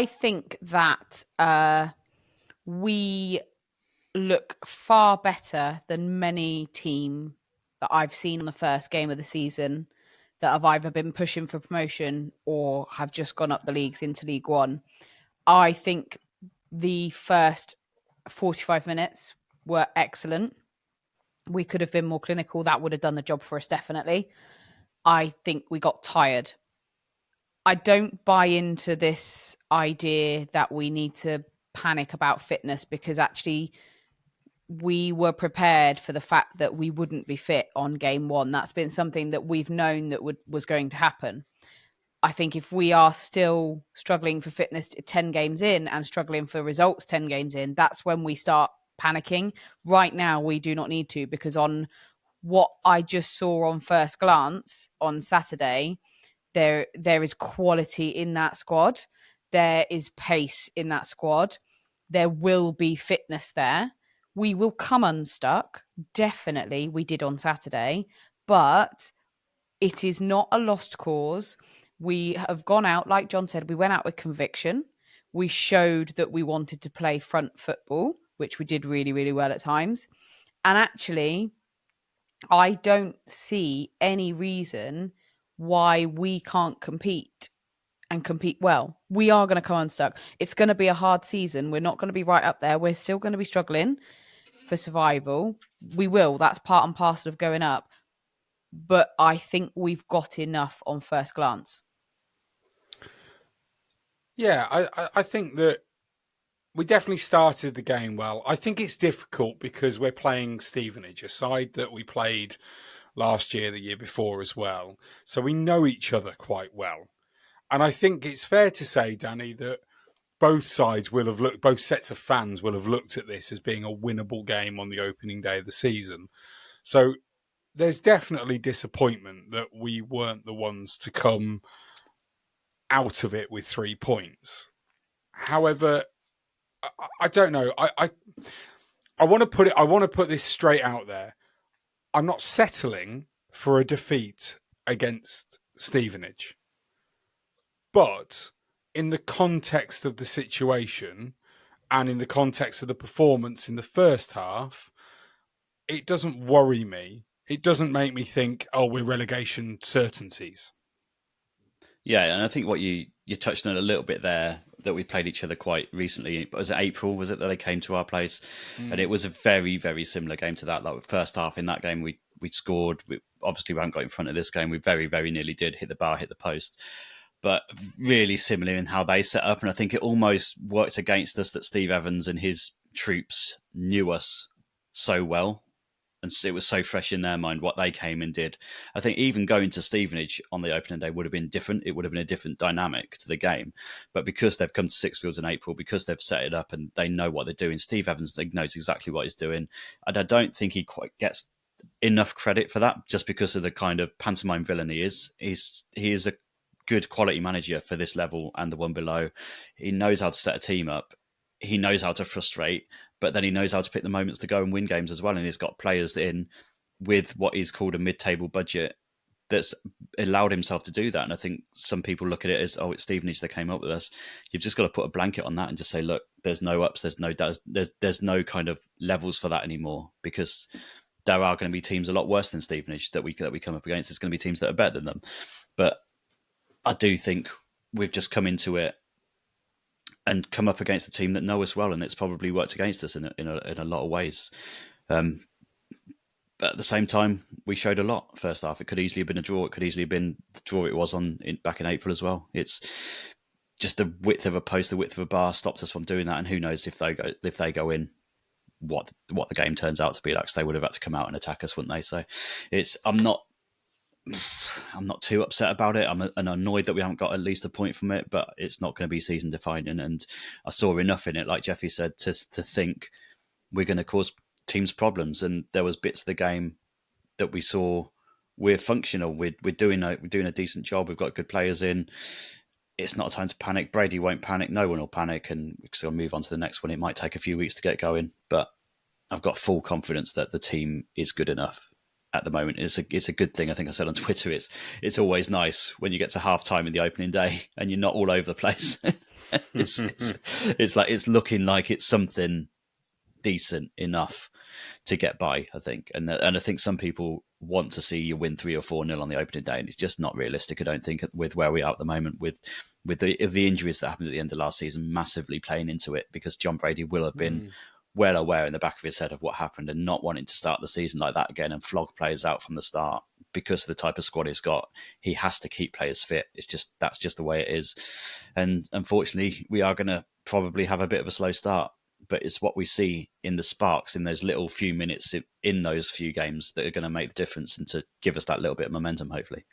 I think that we look far better than many team that I've seen on the first game of the season that have either been pushing for promotion or have just gone up the leagues into League One. I think the first 45 minutes were excellent. We could have been more clinical. That would have done the job for us, definitely. I think we got tired. I don't buy into this idea that we need to panic about fitness, because actually we were prepared for the fact that we wouldn't be fit on game one. That's been something that we've known that was going to happen. I think if we are still struggling for fitness 10 games in and struggling for results 10 games in, that's when we start panicking. Right now, we do not need to, because on what I just saw on first glance on Saturday, there is quality in that squad. There is pace in that squad. There will be fitness there. We will come unstuck. Definitely, we did on Saturday, but it is not a lost cause. We have gone out, like John said, we went out with conviction. We showed that we wanted to play front football, which we did really, really well at times. And actually, I don't see any reason why we can't compete and compete well. We are going to come unstuck. It's going to be a hard season. We're not going to be right up there. We're still going to be struggling for survival. We will. That's part and parcel of going up. But I think we've got enough on first glance. Yeah, I think that we definitely started the game well. I think it's difficult because we're playing Stevenage, a side that we played last year, the year before as well. So we know each other quite well. And I think it's fair to say, Danny, that both sides will have looked, both sets of fans will have looked at this as being a winnable game on the opening day of the season. So there's definitely disappointment that we weren't the ones to come out of it with 3 points. However, I don't know. I want to put it. I want to put this straight out there. I'm not settling for a defeat against Stevenage, but in the context of the situation and in the context of the performance in the first half, it doesn't worry me. It doesn't make me think, oh, we're relegation certainties. Yeah, and I think what you touched on a little bit there, that we played each other quite recently. Was it April? Was it that they came to our place? And it was a very, very similar game to that. Like first half in that game, we scored. Obviously, we haven't got in front of this game. We very, very nearly did hit the bar, hit the post. But really similar in how they set up. And I think it almost worked against us that Steve Evans and his troops knew us so well. And it was so fresh in their mind what they came and did. I think even going to Stevenage on the opening day would have been different. It would have been a different dynamic to the game. But because they've come to Sixfields in April, because they've set it up and they know what they're doing, Steve Evans knows exactly what he's doing. And I don't think he quite gets enough credit for that, just because of the kind of pantomime villain he is. He is a good quality manager for this level and the one below. He knows how to set a team up. He knows how to frustrate, but then he knows how to pick the moments to go and win games as well. And he's got players in with what is called a mid-table budget that's allowed himself to do that. And I think some people look at it as, oh, it's Stevenage that came up with us. You've just got to put a blanket on that and just say, look, there's no ups, there's no kind of levels for that anymore, because there are going to be teams a lot worse than Stevenage that we come up against. There's going to be teams that are better than them. But I do think we've just come into it and come up against a team that know us well, and it's probably worked against us in a lot of ways. But at the same time, we showed a lot first half. It could easily have been a draw. It could easily have been the draw it was back in April as well. It's just the width of a post, the width of a bar stopped us from doing that. And who knows if they go in, what the game turns out to be like. So they would have had to come out and attack us, wouldn't they? So I'm not too upset about it. I'm annoyed that we haven't got at least a point from it, but it's not going to be season defining. And I saw enough in it, like Jeffy said, to think we're going to cause teams problems. And there was bits of the game that we saw we're functional. We're doing a decent job. We've got good players in. It's not a time to panic. Brady won't panic. No one will panic, and we'll move on to the next one. It might take a few weeks to get going, but I've got full confidence that the team is good enough. At the moment, it's a good thing. I think I said on Twitter, it's always nice when you get to half time in the opening day and you're not all over the place. It's like it's looking like it's something decent enough to get by, I think. And I think some people want to see you win 3 or 4-0 on the opening day, and it's just not realistic, I don't think, with where we are at the moment, with the injuries that happened at the end of last season massively playing into it, because John Brady will have been well aware in the back of his head of what happened, and not wanting to start the season like that again and flog players out from the start because of the type of squad he's got. He has to keep players fit. That's just the way it is. And unfortunately, we are going to probably have a bit of a slow start. But it's what we see in the sparks, in those little few minutes in those few games, that are going to make the difference and to give us that little bit of momentum, hopefully.